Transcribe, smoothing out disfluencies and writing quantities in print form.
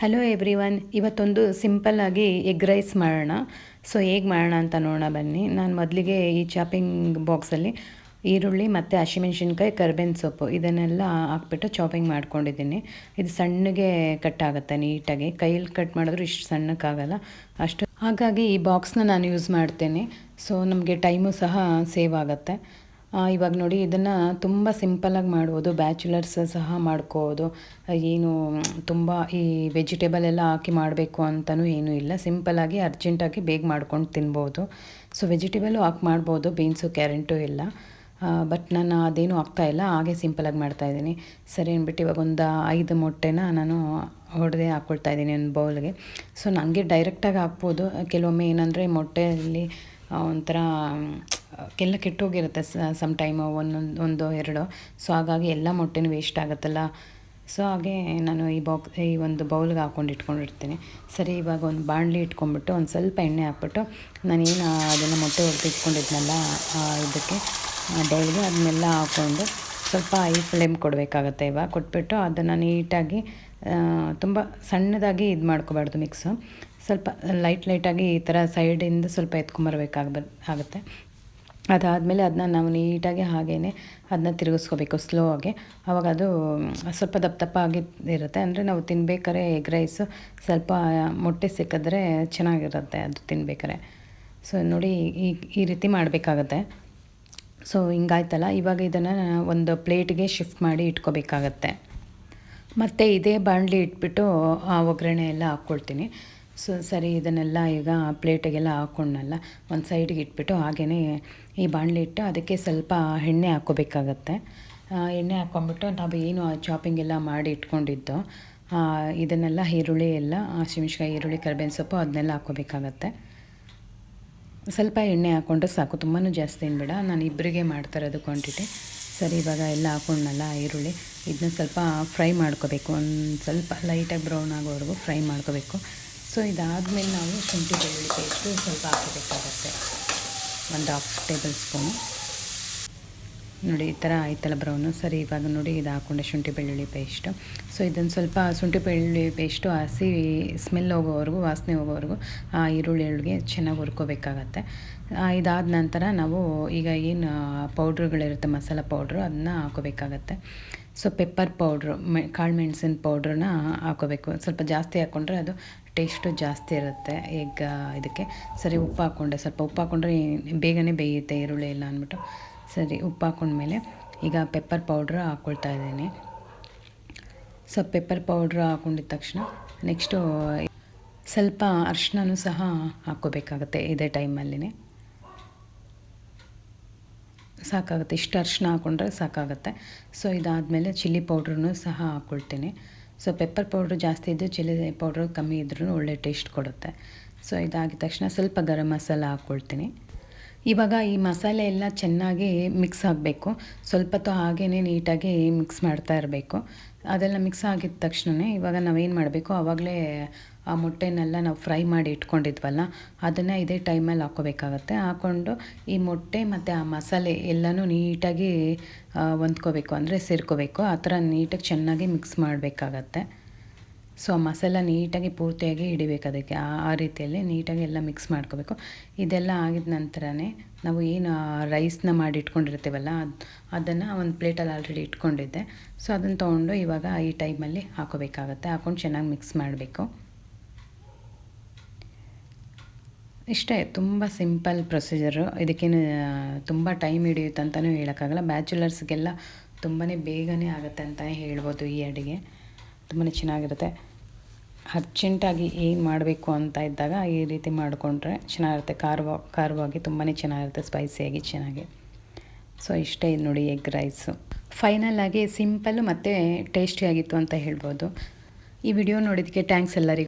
Hello everyone, ಇವತ್ತೊಂದು ಸಿಂಪಲ್ಲಾಗಿ egg rice ಮಾಡೋಣ. ಸೊ ಹೇಗೆ ಮಾಡೋಣ ಅಂತ ನೋಡೋಣ ಬನ್ನಿ. ನಾನು ಮೊದಲಿಗೆ ಈ ಚಾಪಿಂಗ್ ಬಾಕ್ಸಲ್ಲಿ ಈರುಳ್ಳಿ ಮತ್ತು ಹಸಿಮೆಣ್ಸಿನ್ಕಾಯಿ, ಕರ್ಬೇವಿನ ಸೊಪ್ಪು ಇದನ್ನೆಲ್ಲ ಹಾಕ್ಬಿಟ್ಟು ಚಾಪಿಂಗ್ ಮಾಡ್ಕೊಂಡಿದ್ದೀನಿ. ಇದು ಸಣ್ಣಗೆ ಕಟ್ ಆಗುತ್ತೆ ನೀಟಾಗಿ. ಕೈಯಲ್ಲಿ ಕಟ್ ಮಾಡಿದ್ರು ಇಷ್ಟು ಸಣ್ಣಕ್ಕಾಗಲ್ಲ ಅಷ್ಟು. ಹಾಗಾಗಿ ಈ ಬಾಕ್ಸ್ನ ನಾನು ಯೂಸ್ ಮಾಡ್ತೇನೆ. ಸೊ ನಮಗೆ ಟೈಮು ಸಹ ಸೇವ್ ಆಗುತ್ತೆ. ಇವಾಗ ನೋಡಿ, ಇದನ್ನು ತುಂಬ ಸಿಂಪಲ್ಲಾಗಿ ಮಾಡ್ಬೋದು. ಬ್ಯಾಚುಲರ್ಸ್ ಸಹ ಮಾಡ್ಕೋಬೋದು. ಏನು ತುಂಬ ಈ ವೆಜಿಟೇಬಲ್ ಎಲ್ಲ ಹಾಕಿ ಮಾಡಬೇಕು ಅಂತಲೂ ಏನೂ ಇಲ್ಲ. ಸಿಂಪಲ್ಲಾಗಿ ಅರ್ಜೆಂಟಾಗಿ ಬೇಗ ಮಾಡ್ಕೊಂಡು ತಿನ್ಬೋದು. ಸೊ ವೆಜಿಟೇಬಲು ಹಾಕಿ ಮಾಡ್ಬೋದು, ಬೀನ್ಸು ಕ್ಯಾರೆಟು ಎಲ್ಲ. ಬಟ್ ನಾನು ಅದೇನು ಹಾಕ್ತಾಯಿಲ್ಲ, ಹಾಗೆ ಸಿಂಪಲ್ಲಾಗಿ ಮಾಡ್ತಾಯಿದ್ದೀನಿ. ಸರಿ ಅಂದ್ಬಿಟ್ಟು ಇವಾಗ ಒಂದು 5 ಮೊಟ್ಟೆನ ನಾನು ಹೊಡೆದೇ ಹಾಕ್ಕೊಳ್ತಾಯಿದ್ದೀನಿ ಒಂದು ಬೌಲ್ಗೆ. ಸೊ ನನಗೆ ಡೈರೆಕ್ಟಾಗಿ ಹಾಕ್ಬೋದು. ಕೆಲವೊಮ್ಮೆ ಏನಂದರೆ ಮೊಟ್ಟೆಯಲ್ಲಿ ಒಂಥರ ಎಲ್ಲ ಕೆಟ್ಟೋಗಿರುತ್ತೆ ಸಮ್ ಟೈಮು, ಒಂದೋ ಎರಡೋ. ಸೊ ಹಾಗಾಗಿ ಎಲ್ಲ ಮೊಟ್ಟೆನೂ ವೇಸ್ಟ್ ಆಗುತ್ತಲ್ಲ. ಸೊ ಹಾಗೆ ನಾನು ಈ ಒಂದು ಬೌಲ್ಗೆ ಹಾಕ್ಕೊಂಡು ಇಟ್ಕೊಂಡಿರ್ತೀನಿ. ಸರಿ, ಇವಾಗ ಒಂದು ಬಾಣಲಿ ಇಟ್ಕೊಂಡ್ಬಿಟ್ಟು ಒಂದು ಸ್ವಲ್ಪ ಎಣ್ಣೆ ಹಾಕ್ಬಿಟ್ಟು ನಾನೇನು ಅದನ್ನು ಮೊಟ್ಟೆ ಹೊಡೆದು ಇಟ್ಕೊಂಡಿದ್ನಲ್ಲ ಇದಕ್ಕೆ ಬೌಲ್ಗೆ, ಅದನ್ನೆಲ್ಲ ಹಾಕ್ಕೊಂಡು ಸ್ವಲ್ಪ ಐ ಫ್ಲೇಮ್ ಕೊಡಬೇಕಾಗತ್ತೆ. ಇವಾಗ ಕೊಟ್ಬಿಟ್ಟು ಅದನ್ನು ನೀಟಾಗಿ ತುಂಬ ಸಣ್ಣದಾಗಿ ಇದು ಮಾಡ್ಕೋಬಾರ್ದು ಮಿಕ್ಸು. ಸ್ವಲ್ಪ ಲೈಟಾಗಿ ಈ ಥರ ಸೈಡಿಂದ ಸ್ವಲ್ಪ ಆಗುತ್ತೆ. ಅದಾದಮೇಲೆ ಅದನ್ನ ನಾವು ನೀಟಾಗಿ ಹಾಗೇ ಅದನ್ನ ತಿರುಗಿಸ್ಕೋಬೇಕು ಸ್ಲೋ ಆಗಿ. ಆವಾಗ ಅದು ಸ್ವಲ್ಪ ದಪ್ಪ ಇರುತ್ತೆ. ಅಂದರೆ ನಾವು ತಿನ್ಬೇಕಾದ್ರೆ ಎಗ್ ರೈಸು ಸ್ವಲ್ಪ ಮೊಟ್ಟೆ ಸಿಕ್ಕಿದ್ರೆ ಚೆನ್ನಾಗಿರುತ್ತೆ ಅದು ತಿನ್ಬೇಕಾದ್ರೆ. ಸೊ ನೋಡಿ, ಈ ರೀತಿ ಮಾಡಬೇಕಾಗತ್ತೆ. ಸೊ ಹಿಂಗಾಯ್ತಲ್ಲ, ಇವಾಗ ಇದನ್ನು ಒಂದು ಪ್ಲೇಟ್ಗೆ ಶಿಫ್ಟ್ ಮಾಡಿ ಇಟ್ಕೋಬೇಕಾಗತ್ತೆ. ಮತ್ತು ಇದೇ ಬಾಣಲಿ ಇಟ್ಬಿಟ್ಟು ಒಗ್ಗರಣೆ ಎಲ್ಲ ಹಾಕ್ಕೊಳ್ತೀನಿ. ಸೊ ಸರಿ, ಇದನ್ನೆಲ್ಲ ಈಗ ಪ್ಲೇಟಿಗೆಲ್ಲ ಹಾಕ್ಕೊಂಡಲ್ಲ ಒಂದು ಸೈಡಿಗೆ ಇಟ್ಬಿಟ್ಟು ಹಾಗೆಯೇ ಈ ಬಾಣಲಿ ಇಟ್ಟು ಅದಕ್ಕೆ ಸ್ವಲ್ಪ ಎಣ್ಣೆ ಹಾಕ್ಕೋಬೇಕಾಗತ್ತೆ. ಎಣ್ಣೆ ಹಾಕ್ಕೊಂಬಿಟ್ಟು ನಾವು ಏನು ಚಾಪಿಂಗ್ ಎಲ್ಲ ಮಾಡಿ ಇಟ್ಕೊಂಡಿದ್ದು ಇದನ್ನೆಲ್ಲ ಈರುಳ್ಳಿ ಎಲ್ಲ ಹಸಿಮೆಣ್ಸಿನ್ಕಾಯಿ, ಈರುಳ್ಳಿ, ಕರಿಬೇವಿನ ಸೊಪ್ಪು ಅದನ್ನೆಲ್ಲ ಹಾಕ್ಕೋಬೇಕಾಗತ್ತೆ. ಸ್ವಲ್ಪ ಎಣ್ಣೆ ಹಾಕ್ಕೊಂಡ್ರೆ ಸಾಕು, ತುಂಬಾ ಜಾಸ್ತಿ ಏನು ಬೇಡ. ನಾನು ಇಬ್ಬರಿಗೆ ಮಾಡ್ತಾಯಿರೋದು ಕ್ವಾಂಟಿಟಿ. ಸರಿ, ಇವಾಗ ಎಲ್ಲ ಹಾಕ್ಕೊಂಡಲ್ಲ ಈರುಳ್ಳಿ, ಇದನ್ನ ಸ್ವಲ್ಪ ಫ್ರೈ ಮಾಡ್ಕೋಬೇಕು. ಒಂದು ಸ್ವಲ್ಪ ಲೈಟಾಗಿ ಬ್ರೌನ್ ಆಗೋವರೆಗೂ ಫ್ರೈ ಮಾಡ್ಕೋಬೇಕು. ಸೊ ಇದಾದಮೇಲೆ ನಾವು ಶುಂಠಿ ಬೆಳ್ಳುಳ್ಳಿ ಪೇಸ್ಟು ಸ್ವಲ್ಪ ಹಾಕೋಬೇಕಾಗತ್ತೆ, ಒಂದು 1/2 ಟೇಬಲ್ ಸ್ಪೂನು. ನೋಡಿ, ಈ ಥರ ಆಯ್ತಲ್ಲ ಬ್ರೌನು. ಸರಿ, ಇವಾಗ ನೋಡಿ ಇದು ಹಾಕ್ಕೊಂಡೆ ಶುಂಠಿ ಬೆಳ್ಳುಳ್ಳಿ ಪೇಸ್ಟು. ಸೊ ಇದನ್ನು ಸ್ವಲ್ಪ ಶುಂಠಿ ಬೆಳ್ಳುಳ್ಳಿ ಪೇಸ್ಟು ಹಸಿ ಸ್ಮೆಲ್ ಹೋಗೋವರೆಗೂ, ವಾಸನೆ ಹೋಗೋವರೆಗೂ ಆ ಈರುಳ್ಳಿಗೆ ಚೆನ್ನಾಗಿ ಹುರ್ಕೋಬೇಕಾಗತ್ತೆ. ಇದಾದ ನಂತರ ನಾವು ಈಗ ಏನು ಪೌಡ್ರುಗಳಿರುತ್ತೆ, ಮಸಾಲ ಪೌಡ್ರು, ಅದನ್ನ ಹಾಕೋಬೇಕಾಗತ್ತೆ. ಸೊ ಪೆಪ್ಪರ್ ಪೌಡ್ರು, ಕಾಳು ಮೆಣಸಿನ ಪೌಡ್ರನ್ನ ಹಾಕೋಬೇಕು. ಸ್ವಲ್ಪ ಜಾಸ್ತಿ ಹಾಕ್ಕೊಂಡ್ರೆ ಅದು ಟೇಸ್ಟು ಜಾಸ್ತಿ ಇರುತ್ತೆ ಇದಕ್ಕೆ. ಸರಿ, ಉಪ್ಪು ಹಾಕ್ಕೊಂಡೆ. ಸ್ವಲ್ಪ ಉಪ್ಪು ಹಾಕ್ಕೊಂಡ್ರೆ ಬೇಗನೆ ಬೇಯುತ್ತೆ ಈರುಳ್ಳಿ ಎಲ್ಲ ಅಂದ್ಬಿಟ್ಟು. ಸರಿ, ಉಪ್ಪು ಹಾಕ್ಕೊಂಡ್ಮೇಲೆ ಈಗ ಪೆಪ್ಪರ್ ಪೌಡ್ರ್ ಹಾಕ್ಕೊಳ್ತಾ ಇದ್ದೀನಿ. ಸೊ ಪೆಪ್ಪರ್ ಪೌಡ್ರ್ ಹಾಕ್ಕೊಂಡಿದ್ದ ತಕ್ಷಣ ನೆಕ್ಸ್ಟು ಸ್ವಲ್ಪ ಅರಿಶಿನನೂ ಸಹ ಹಾಕ್ಕೋಬೇಕಾಗತ್ತೆ ಇದೇ ಟೈಮಲ್ಲಿನೇ. ಸಾಕಾಗುತ್ತೆ, ಇಷ್ಟು ಅರಿಶಿನ ಹಾಕ್ಕೊಂಡ್ರೆ ಸಾಕಾಗುತ್ತೆ. ಸೊ ಇದಾದಮೇಲೆ ಚಿಲ್ಲಿ ಪೌಡ್ರೂ ಸಹ ಹಾಕ್ಕೊಳ್ತೀನಿ. ಸೊ ಪೆಪ್ಪರ್ ಪೌಡ್ರು ಜಾಸ್ತಿ ಇದ್ದು ಚಿಲ್ಲಿ ಪೌಡ್ರು ಕಮ್ಮಿ ಇದ್ರೂ ಒಳ್ಳೆ ಟೇಸ್ಟ್ ಕೊಡುತ್ತೆ. ಸೊ ಇದಾಗಿದ ತಕ್ಷಣ ಸ್ವಲ್ಪ ಗರಂ ಮಸಾಲ ಹಾಕ್ಕೊಳ್ತೀನಿ. ಇವಾಗ ಈ ಮಸಾಲೆ ಎಲ್ಲ ಚೆನ್ನಾಗಿ ಮಿಕ್ಸ್ ಆಗಬೇಕು. ಸ್ವಲ್ಪ ಹೊತ್ತು ಹಾಗೇ ನೀಟಾಗಿ ಮಿಕ್ಸ್ ಮಾಡ್ತಾ ಇರಬೇಕು. ಅದೆಲ್ಲ ಮಿಕ್ಸ್ ಆಗಿದ ತಕ್ಷಣವೇ ಇವಾಗ ನಾವೇನು ಮಾಡಬೇಕು, ಆವಾಗಲೇ ಆ ಮೊಟ್ಟೆನೆಲ್ಲ ನಾವು ಫ್ರೈ ಮಾಡಿ ಇಟ್ಕೊಂಡಿದ್ವಲ್ಲ ಅದನ್ನು ಇದೇ ಟೈಮಲ್ಲಿ ಹಾಕ್ಕೋಬೇಕಾಗತ್ತೆ. ಹಾಕ್ಕೊಂಡು ಈ ಮೊಟ್ಟೆ ಮತ್ತು ಆ ಮಸಾಲೆ ಎಲ್ಲನೂ ನೀಟಾಗಿ ಹೊಂದ್ಕೋಬೇಕು, ಅಂದರೆ ಸೇರ್ಕೋಬೇಕು. ಆ ಥರ ನೀಟಾಗಿ ಚೆನ್ನಾಗಿ ಮಿಕ್ಸ್ ಮಾಡಬೇಕಾಗತ್ತೆ. ಸೊ ಆ ಮಸಾಲ ನೀಟಾಗಿ ಪೂರ್ತಿಯಾಗಿ ಹಿಡಿಬೇಕು ಅದಕ್ಕೆ. ಆ ರೀತಿಯಲ್ಲಿ ನೀಟಾಗಿ ಎಲ್ಲ ಮಿಕ್ಸ್ ಮಾಡ್ಕೋಬೇಕು. ಇದೆಲ್ಲ ಆಗಿದ ನಂತರನೇ ನಾವು ಏನು ರೈಸ್ನ ಮಾಡಿ ಇಟ್ಕೊಂಡಿರ್ತೀವಲ್ಲ ಅದನ್ನು ಒಂದು ಪ್ಲೇಟಲ್ಲಿ ಆಲ್ರೆಡಿ ಇಟ್ಕೊಂಡಿದ್ದೆ. ಸೊ ಅದನ್ನು ತೊಗೊಂಡು ಇವಾಗ ಈ ಟೈಮಲ್ಲಿ ಹಾಕೋಬೇಕಾಗತ್ತೆ. ಹಾಕ್ಕೊಂಡು ಚೆನ್ನಾಗಿ ಮಿಕ್ಸ್ ಮಾಡಬೇಕು. ಇಷ್ಟೇ, ತುಂಬ ಸಿಂಪಲ್ ಪ್ರೊಸೀಜರು. ಇದಕ್ಕೇನು ತುಂಬ ಟೈಮ್ ಹಿಡಿಯುತ್ತೆ ಅಂತಲೂ ಹೇಳೋಕ್ಕಾಗಲ್ಲ. ಬ್ಯಾಚುಲರ್ಸ್ಗೆಲ್ಲ ತುಂಬಾ ಬೇಗನೆ ಆಗುತ್ತೆ ಅಂತಲೇ ಹೇಳ್ಬೋದು. ಈ ಅಡುಗೆ ತುಂಬಾ ಚೆನ್ನಾಗಿರುತ್ತೆ. ಅರ್ಜೆಂಟಾಗಿ ಏನು ಮಾಡಬೇಕು ಅಂತ ಇದ್ದಾಗ ಈ ರೀತಿ ಮಾಡಿಕೊಂಡ್ರೆ ಚೆನ್ನಾಗಿರುತ್ತೆ. ಖಾರವಾಗಿ ತುಂಬಾ ಚೆನ್ನಾಗಿರುತ್ತೆ, ಸ್ಪೈಸಿಯಾಗಿ ಚೆನ್ನಾಗಿ. ಸೊ ಇಷ್ಟೇ ನೋಡಿ ಎಗ್ ರೈಸು. ಫೈನಲಾಗಿ ಸಿಂಪಲ್ಲು ಮತ್ತು ಟೇಸ್ಟಿಯಾಗಿತ್ತು ಅಂತ ಹೇಳ್ಬೋದು. ಈ ವಿಡಿಯೋ ನೋಡಿದ್ದಕ್ಕೆ ಥ್ಯಾಂಕ್ಸ್ ಎಲ್ಲರಿಗೂ.